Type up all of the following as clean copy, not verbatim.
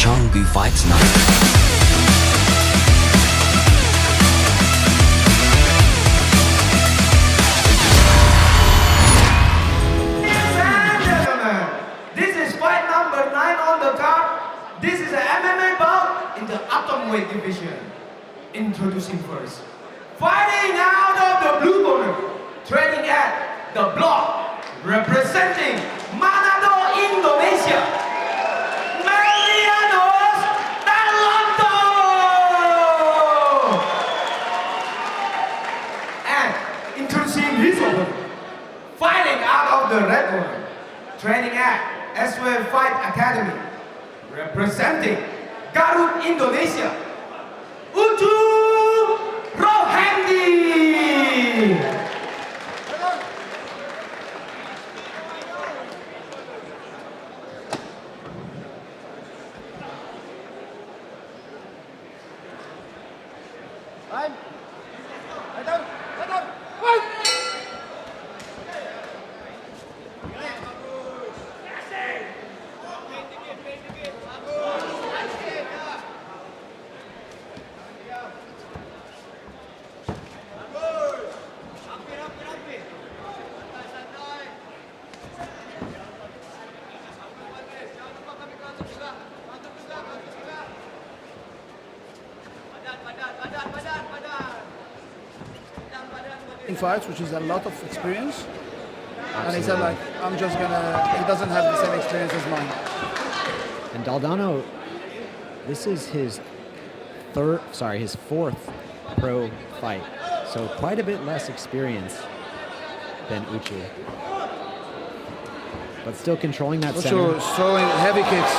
ช่อง B Fight Night This is an MMA bout in the atomweight division. Introducing first, fighting out of the blue corner, training at the block, representing Manado, Indonesia, Meldianus Dalonto. And introducing his opponent, fighting out of the red corner, training at Aswell Fight Academy, representing Garut, Indonesia, Ucu Rohendi. In fights, which is a lot of experience. And he said, like, I'm just gonna, he doesn't have the same experience as mine. And Dalonto, this is his fourth pro fight. So quite a bit less experience than Ucu. But still controlling that center. Ucu is throwing heavy kicks.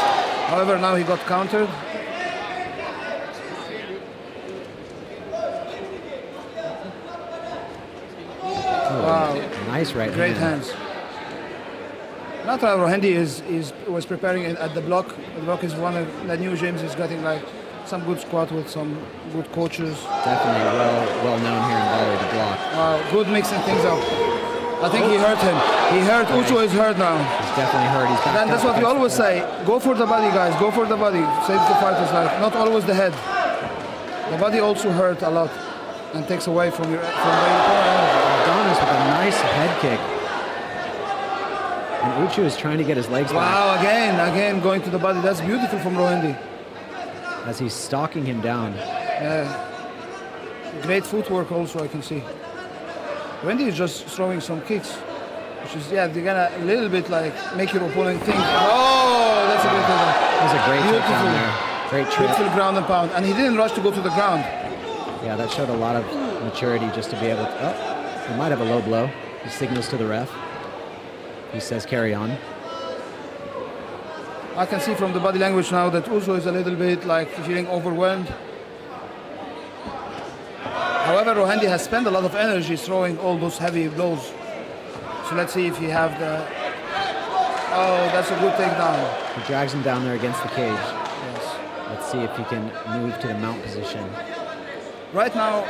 However, now he got countered. Wow. Nice right hand. Great hands. Ucu Rohendi was preparing at the block. The block is one of the new gyms. He's getting like some good squat with some good coaches. Definitely well known here in Bali, the block. Good mixing things up. I think he hurt him. He hurt. Ucu is hurt now. He's definitely hurt. He's back. Then that's what we always say. Go for the body, guys. Go for the body. Save the fighters' life. Not always the head. The body also hurt a lot and takes away from your energy. Adonis with a nice head kick. And Ucu is trying to get his legs back. Wow, again going to the body. That's beautiful from Rohendi. As he's stalking him down. Great footwork also, I can see. Rohendi is just throwing some kicks, which is, they're gonna a little bit like make your opponent think, oh, that's a great takedown. That was a great takedown there. Great trip. Beautiful ground and pound. And he didn't rush to go to the ground. Yeah, that showed a lot of maturity just to be able to, he might have a low blow. He signals to the ref. He says carry on. I can see from the body language now that Ucu is a little bit like feeling overwhelmed. However, Rohendi has spent a lot of energy throwing all those heavy blows. So let's see if he have the... Oh, that's a good takedown. He drags him down there against the cage. Yes. Let's see if he can move to the mount position. Right now,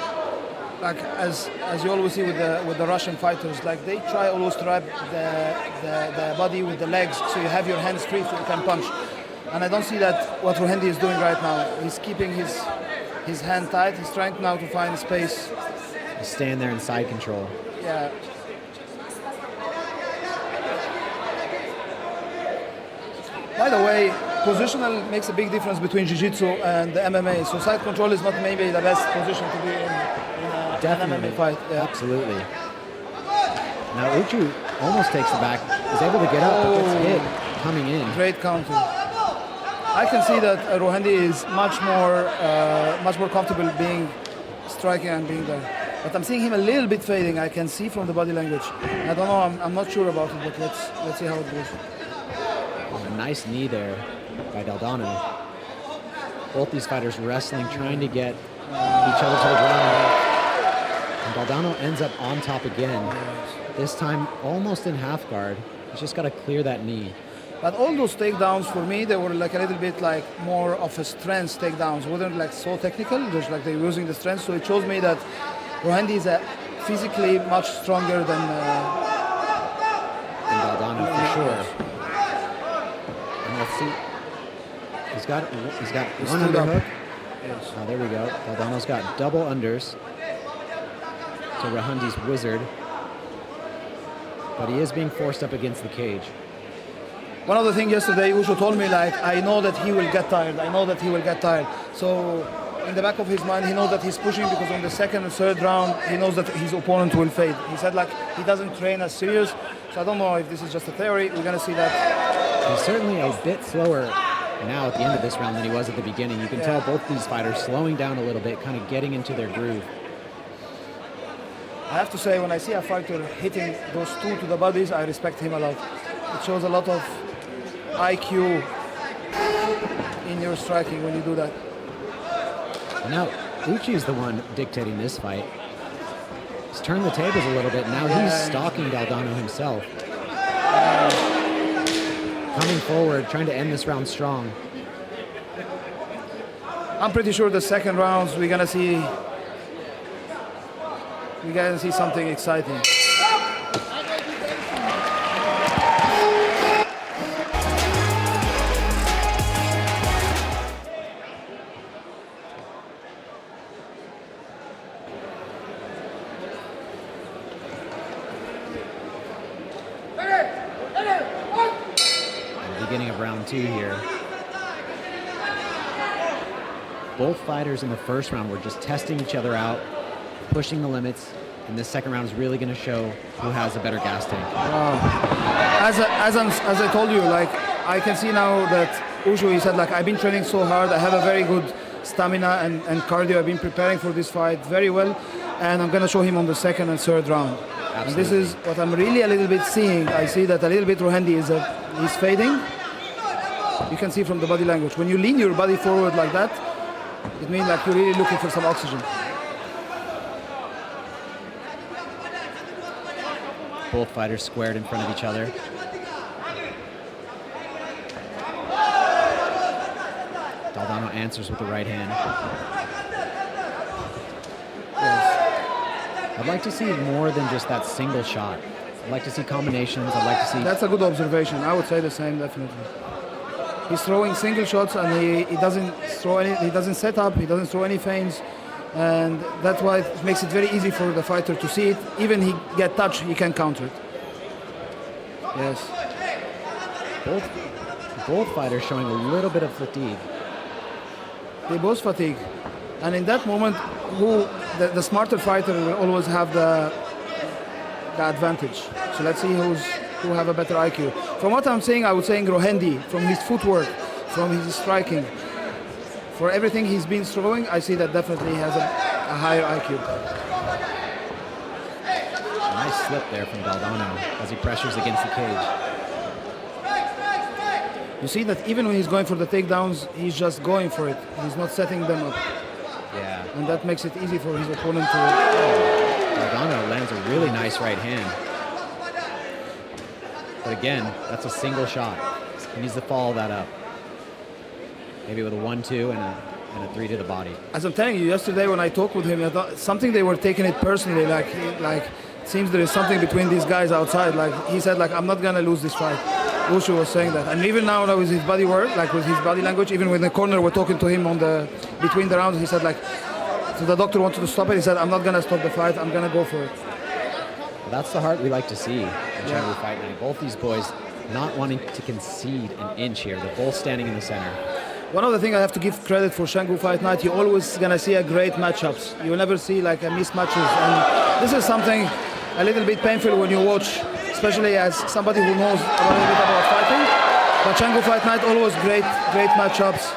like as you always see with the Russian fighters, like they try always to wrap the body with the legs, so you have your hands free so you can punch. And I don't see that what Rohendi is doing right now. He's keeping his hand tight. He's trying now to find space. He's staying there in side control. Yeah. By the way, positional makes a big difference between Jiu-Jitsu and the MMA. So side control is not maybe the best position to be in an MMA fight. Yeah. Absolutely. Now Ucu almost takes the back. He's able to get up, but gets hit coming in. Great counter. I can see that Rohendi is much more comfortable being striking and being there. But I'm seeing him a little bit fading. I can see from the body language. I don't know. I'm not sure about it, but let's see how it goes. A nice knee there by Dalonto. Both these fighters wrestling, trying to get each other to the ground. And Dalonto ends up on top again. This time almost in half guard. He's just got to clear that knee. But all those takedowns for me, they were like a little bit like more of a strength takedowns. Wasn't like so technical. Just like they're using the strength. So it shows me that Rohendi is physically much stronger than Dalonto for sure. And let's see. He's got He one stood up. underhook. Yes. Oh, there we go. Daldano's got double unders to Rohendi's wizard. But he is being forced up against the cage. One of the things yesterday, Ucu told me, like, I know that he will get tired. I know that he will get tired. So in the back of his mind, he knows that he's pushing because on the second and third round, he knows that his opponent will fade. He said, like, he doesn't train as serious. So I don't know if this is just a theory. We're going to see that. He's certainly a bit slower now at the end of this round than he was at the beginning. You can tell both these fighters slowing down a little bit, kind of getting into their groove. I have to say, when I see a fighter hitting those two to the bodies, I respect him a lot. It shows a lot of IQ in your striking when you do that. And now Uchi is the one dictating this fight. He's turned the tables a little bit. Now he's stalking Daldano himself. Coming forward, trying to end this round strong. I'm pretty sure the second rounds we're gonna see something exciting. Beginning of round two here. Both fighters in the first round were just testing each other out, pushing the limits, and this second round is really going to show who has a better gas tank. As I told you, like, I can see now that Ucu, he said, like, I've been training so hard, I have a very good stamina and cardio, I've been preparing for this fight very well, and I'm going to show him on the second and third round. Absolutely. And this is what I'm really a little bit seeing. I see that a little bit Rohendi he's fading. You can see from the body language. When you lean your body forward like that, it means like you're really looking for some oxygen. Both fighters squared in front of each other. Daldano answers with the right hand. Yes. I'd like to see more than just that single shot. I'd like to see combinations. I'd like to see... That's a good observation. I would say the same, definitely. He's throwing single shots and he doesn't throw any. He doesn't set up. He doesn't throw any feints, and that's why it makes it very easy for the fighter to see it. Even he get touched, he can counter it. Yes. Both fighters showing a little bit of fatigue. They both fatigue, and in that moment, the smarter fighter will always have the advantage. So let's see who have a better IQ. From what I'm saying, I would say Rohendi, from his footwork, from his striking, for everything he's been throwing, I see that definitely he has a higher IQ. A nice slip there from Daldano as he pressures against the cage. You see that even when he's going for the takedowns, he's just going for it. He's not setting them up. Yeah. And that makes it easy for his opponent to... Daldano lands a really nice right hand. But again, that's a single shot. He needs to follow that up. Maybe with a 1-2 and a 3 to the body. As I'm telling you, yesterday when I talked with him, I thought something they were taking it personally. Like it seems there is something between these guys outside. Like he said, like, I'm not gonna lose this fight. Ucu was saying that, and even now with his body work, like with his body language, even when the corner were talking to him between the rounds, he said, like, so the doctor wanted to stop it. He said, I'm not gonna stop the fight. I'm gonna go for it. Well, that's the heart we like to see in Canggu Fight Night. Both these boys not wanting to concede an inch here. They're both standing in the center. One of the things I have to give credit for Canggu Fight Night, you're always gonna see a great matchups. You'll never see like a mismatches, and this is something a little bit painful when you watch, especially as somebody who knows a little bit about fighting. But Canggu Fight Night always great matchups,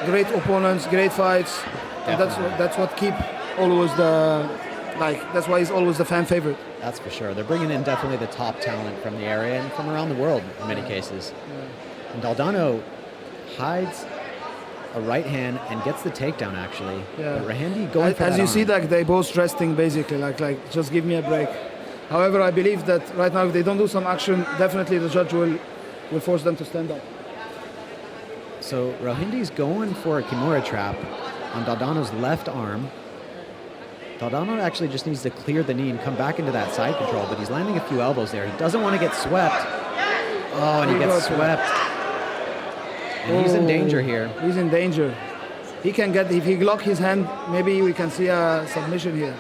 great opponents, great fights, and that's what keep always that's why he's always the fan favorite. That's for sure. They're bringing in definitely the top talent from the area and from around the world in many cases. Yeah. And Daldano hides a right hand and gets the takedown actually. Yeah. But Rohendi going for as that you arm. see, like they both resting basically, like just give me a break. However, I believe that right now if they don't do some action, definitely the judge will force them to stand up. So Rohendi's going for a Kimura trap on Daldano's left arm. Daldano actually just needs to clear the knee and come back into that side control, but he's landing a few elbows there. He doesn't want to get swept. Oh, and he gets swept. And he's in danger here. He's in danger. He can get, if he lock his hand, maybe we can see a submission here.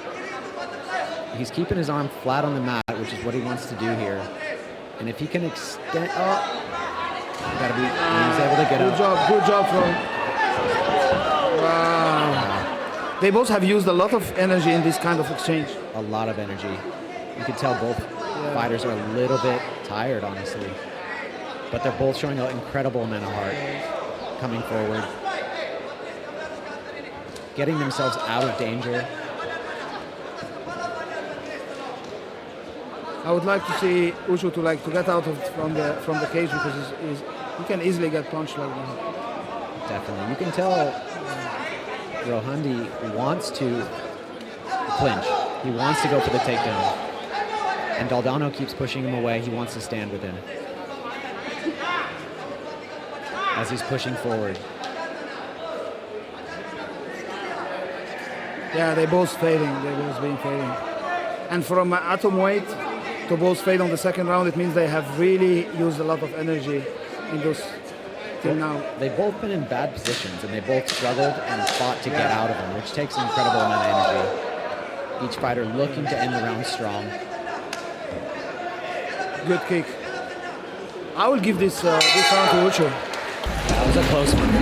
He's keeping his arm flat on the mat, which is what he wants to do here. And if he can extend, gotta be, he's able to get Good up. job from, wow. They both have used a lot of energy in this kind of exchange. A lot of energy. You can tell both fighters are a little bit tired, honestly. But they're both showing an incredible amount of heart coming forward. Getting themselves out of danger. I would like to see Ucu to get out from the cage because he can easily get punched like that. Definitely. You can tell Rohendi wants to clinch. He wants to go for the takedown. And Dalonto keeps pushing him away. He wants to stand with him as he's pushing forward. Yeah, they both fading. They both being fading. And from atom weight to both fade on the second round, it means they have really used a lot of energy in those till now. They've both been in bad positions, and they both struggled and fought to get out of them, which takes an incredible amount of energy. Each fighter looking to end the round strong. Good kick. I will give this round to Ucu. That was a close one.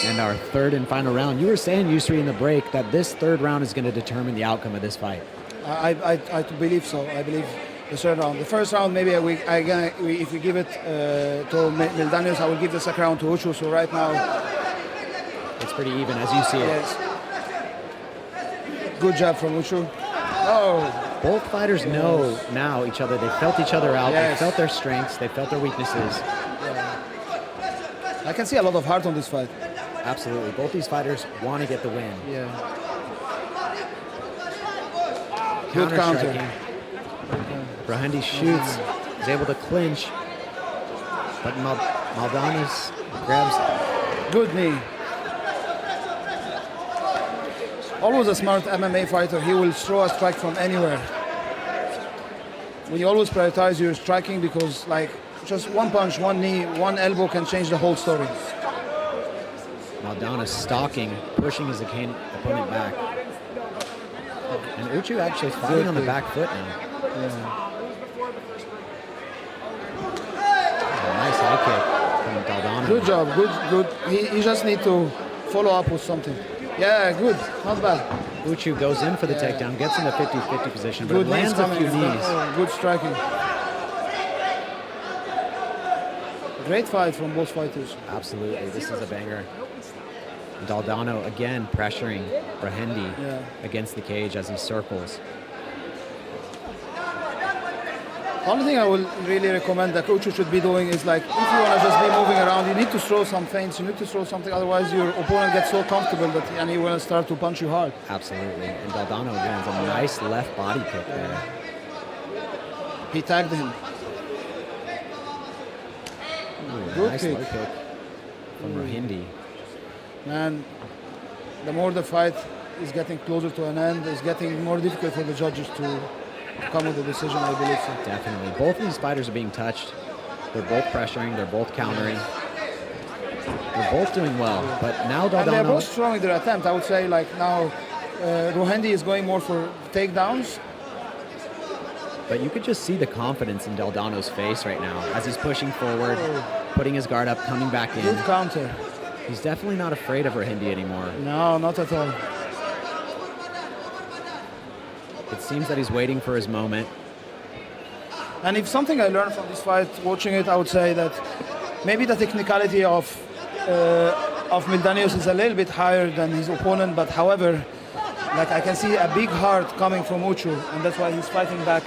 And our third and final round. You were saying, Yusri, in the break that this third round is going to determine the outcome of this fight. I believe so. I believe the third round. The first round, maybe if we give it to Meldianus, I will give the second round to Ucu. So right now, it's pretty even as you see it. Yes. Good job from Ucu. Oh. Both fighters know now each other. They felt each other out. Yes. They felt their strengths. They felt their weaknesses. I can see a lot of heart on this fight. Absolutely. Both these fighters want to get the win. Yeah. Good counter. Rohendi shoots. Is able to clinch. But Meldianus grabs. Good knee. Always a smart MMA fighter. He will throw a strike from anywhere. When you always prioritize your striking, because like just one punch, one knee, one elbow can change the whole story. Meldianus stalking, pushing his opponent back. And Ucu actually fighting on the back foot now. Nice high kick from Dalonto. Good job, good. He just need to follow up with something. Yeah, good, not bad. Ucu goes in for the takedown, gets in the 50-50 position, but Good lands a few knees. Good striking. Great fight from both fighters. Absolutely, this is a banger. Dalonto again pressuring Rohendi against the cage as he circles. Only thing I will really recommend that Ucu should be doing is like, if you want to just be moving around, you need to throw some feints, you need to throw something, otherwise your opponent gets so comfortable that and he will start to punch you hard. Absolutely, and Dalonto again is a nice left body kick there. He tagged him. Good nice kick. low kick from Rohendi. Man, the more the fight is getting closer to an end, it's getting more difficult for the judges to come with a decision, I believe so. Definitely. Both of these fighters are being touched. They're both pressuring. They're both countering. They're both doing well. But now Dalonto... And they're both strong in their attempt. I would say like now Rohendi is going more for takedowns. But you could just see the confidence in Dalonto's face right now as he's pushing forward, putting his guard up, coming back in. Good counter. He's definitely not afraid of Rohendi anymore. No, not at all. It seems that he's waiting for his moment. And if something I learned from this fight, watching it, I would say that maybe the technicality of of Meldianus is a little bit higher than his opponent, but however, like I can see a big heart coming from Ucu, and that's why he's fighting back.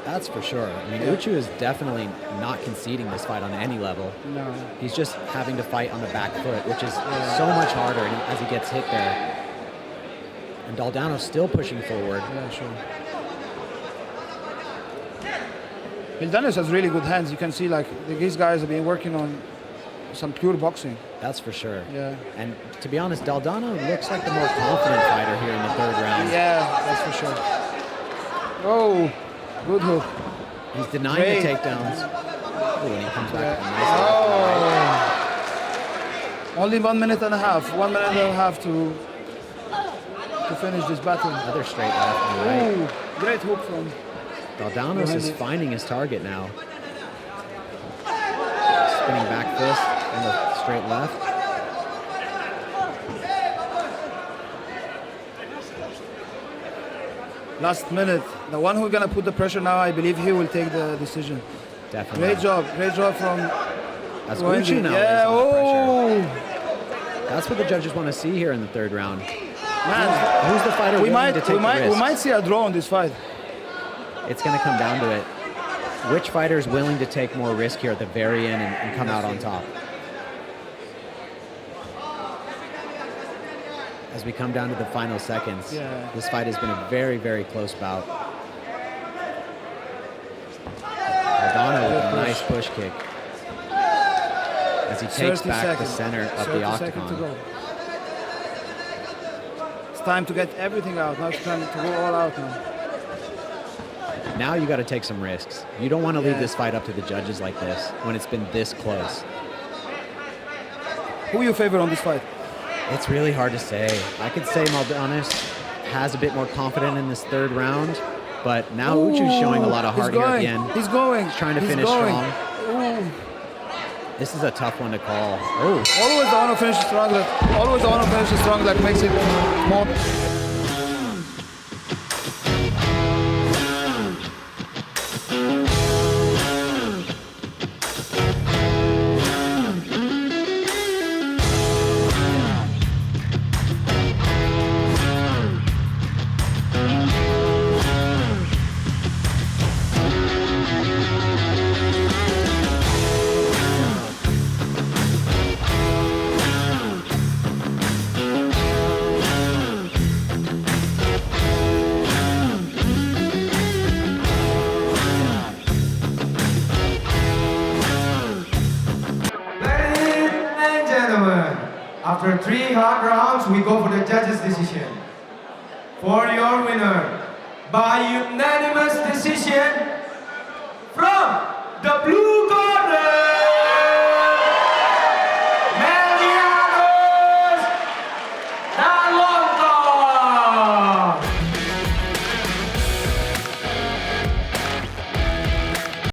That's for sure. I mean, Ucu is definitely not conceding this fight on any level. No. He's just having to fight on the back foot, which is so much harder as he gets hit there. And Daldono's still pushing forward. Yeah, sure. Meldianus has really good hands. You can see like these guys have been working on some pure boxing. That's for sure. Yeah. And to be honest, Daldono looks like the more confident fighter here in the third round. Yeah, that's for sure. Oh, good hook. He's denying Great. the takedowns. Oh, and he comes back with a nice Oh. Only 1 minute and a half. 1 minute and a half to finish this battle. Another straight left and right. Ooh, great hook from Daldonos is Rohendi. finding his target now. Spinning back fist and the straight left. last minute. The one who's gonna put the pressure now, I believe he will take the decision. Definitely. Great job from That's Rohendi. Ucu now. Yeah, Oh. That's what the judges want to see here in the third round. Man, Who's the fighter willing to take the we risks? might see a draw in this fight. It's going to come down to it. Which fighter is willing to take more risk here at the very end and come out on top? As we come down to the final seconds, this fight has been a very, very close bout. Aldana with a nice push kick as he takes back the center of the octagon. It's time to get everything out. Now it's time to go all out now. Now you got to take some risks. You don't want to leave this fight up to the judges like this when it's been this close. Who you favor on this fight? It's really hard to say. I could say Meldianus has a bit more confidence in this third round, but now Ucu's showing a lot of heart here at the end. He's going. He's trying to finish strong. This is a tough one to call. Oh. Always the one who finishes strong. Always the one who finishes strong that makes it more. After 3 hard rounds, we go for the judges' decision. For your winner, by unanimous decision, from the blue